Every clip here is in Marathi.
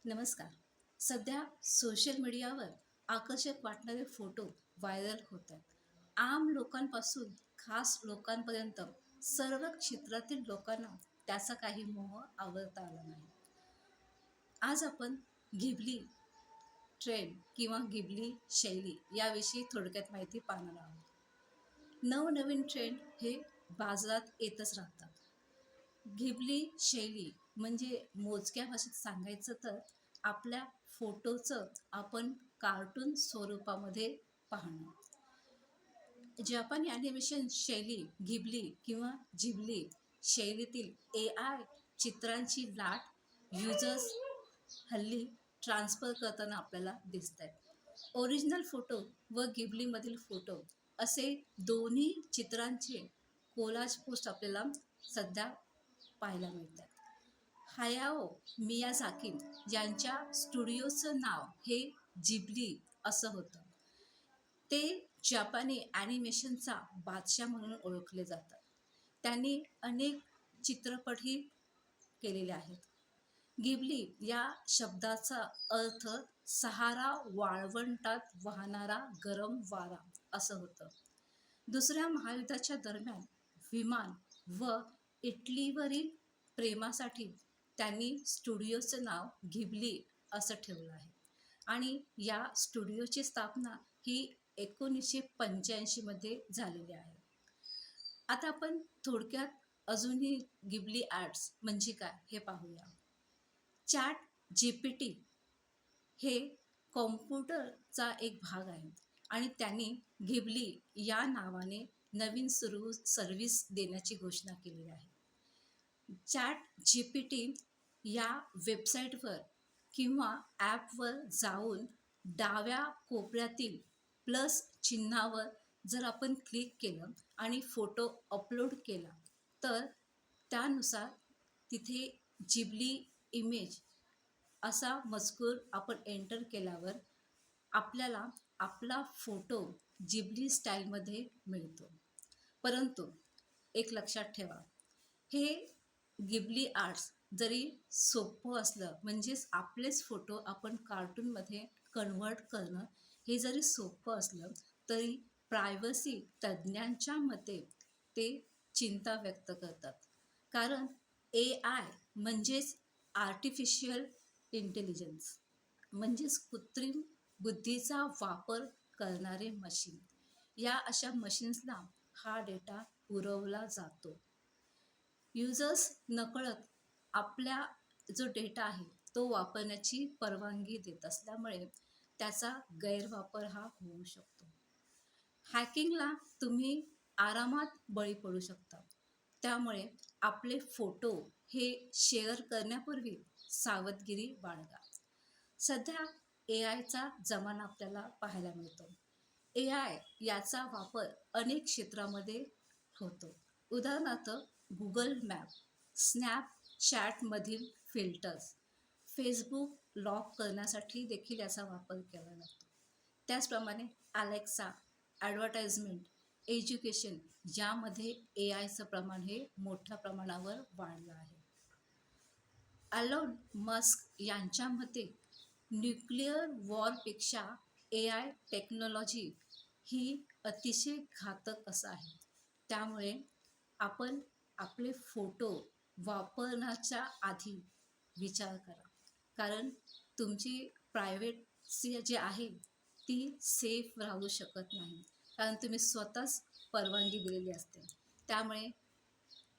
नमस्कार. सध्या सोशल मीडियावर आकर्षक वाटणारे फोटो व्हायरल होत आहेत. आम लोकांपासून खास लोकांपर्यंत सर्व क्षेत्रातील लोकांना त्याचा काही मोह आवरता आला नाही. आज आपण गिबली ट्रेंड किंवा गिबली शैली याविषयी थोडक्यात माहिती पाहणार आहोत. नवनवीन ट्रेंड हे बाजारात येतच राहतात. घिबली शैली म्हणजे मोजक्या भाषेत सांगायचं तर आपल्या फोटोचं आपण कार्टून स्वरूपामध्ये पाहणं. जपानी ॲनिमेशन शैली घिबली किंवा जिबली शैलीतील AI चित्रांची लाट युजर्स हल्ली ट्रान्सफर करताना आपल्याला दिसत आहेत. ओरिजिनल फोटो व गिबलीमधील फोटो असे दोन्ही चित्रांचे कोलाज पोस्ट आपल्याला सध्या पाहायला मिळतात. हायाओ मियाझाकी यांच्या स्टुडिओचं नाव हे जिबली असं होतं. ते जपानी ॲनिमेशनचा बादशाह म्हणून ओळखले जातात. त्यांनी अनेक चित्रपटही केलेले आहेत. गिबली या शब्दाचा अर्थ सहारा वाळवंटात वाहणारा गरम वारा असं होतं. दुसऱ्या महायुद्धाच्या दरम्यान विमान व इटलीवरील प्रेमासाठी त्यांनी स्टुडिओचं नाव घिबली असं ठेवलं आहे आणि या स्टुडिओची स्थापना ही 1985 मध्ये झालेली आहे. आता आपण थोडक्यात अजूनही गिबली आर्ट्स म्हणजे काय हे पाहूया. चॅट GPT हे कॉम्प्युटरचा एक भाग आहे आणि त्यांनी घिबली या नावाने नवीन सर्व्हिस देण्याची घोषणा केली आहे. चॅट GPT या वेबसाईटवर किंवा ॲपवर जाऊन डाव्या कोपऱ्यातील प्लस चिन्हावर जर आपण क्लिक केलं आणि फोटो अपलोड केला तर त्यानुसार तिथे जिबली इमेज असा मजकूर आपण एंटर केल्यावर आपल्याला आपला फोटो जिबली स्टाईलमध्ये मिळतो. परंतु एक लक्षात ठेवा, हे गिबली आर्ट्स जरी सोपं असलं म्हणजेच आपलेच फोटो आपण कार्टूनमध्ये कन्व्हर्ट करणं हे जरी सोपं असलं तरी प्रायव्हसी तज्ज्ञांच्या मते ते चिंता व्यक्त करतात. कारण AI म्हणजेच आर्टिफिशियल इंटेलिजन्स म्हणजेच कृत्रिम बुद्धीचा वापर करणारे मशीन, या अशा मशीन्सला हा डेटा पुरवला जातो. युजर्स नकळत आपल्या जो डेटा आहे तो वापरण्याची परवानगी देत असल्यामुळे त्याचा गैरवापर हा होऊ शकतो. हॅकिंगला तुम्ही आरामात बळी पडू शकता. त्यामुळे आपले फोटो हे शेअर करण्यापूर्वी सावधगिरी बाळगा. सध्या AIचा जमाना आपल्याला पाहायला मिळतो. AI याचा वापर अनेक क्षेत्रामध्ये होतो. उदाहरणार्थ गुगल मॅप, स्नॅपचॅटमधील फिल्टर्स, फेसबुक लॉक करण्यासाठी देखील याचा वापर केला जातो. त्याचप्रमाणे अलेक्सा, ॲडव्हर्टाइजमेंट, एज्युकेशन यामध्ये AIचं प्रमाण हे मोठ्या प्रमाणावर वाढलं आहे. एलॉन मस्क यांच्या मते न्यूक्लिअर वॉरपेक्षा AI टेक्नॉलॉजी ही अतिशय घातक असं आहे. त्यामुळे आपण आपले फोटो वापरण्याच्या आधी विचार करा. कारण तुमची प्रायव्हेसी जी आहे ती सेफ राहू शकत नाही. कारण तुम्ही स्वतःच परवानगी दिलेली असते. त्यामुळे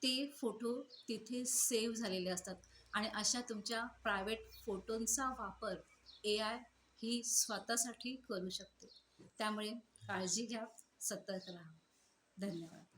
ते फोटो तिथे सेव्ह झालेले असतात आणि अशा तुमच्या प्रायव्हेट फोटोंचा वापर AI ही स्वतःसाठी करू शकते. त्यामुळे काळजी घ्या, सतर्क राहा. धन्यवाद.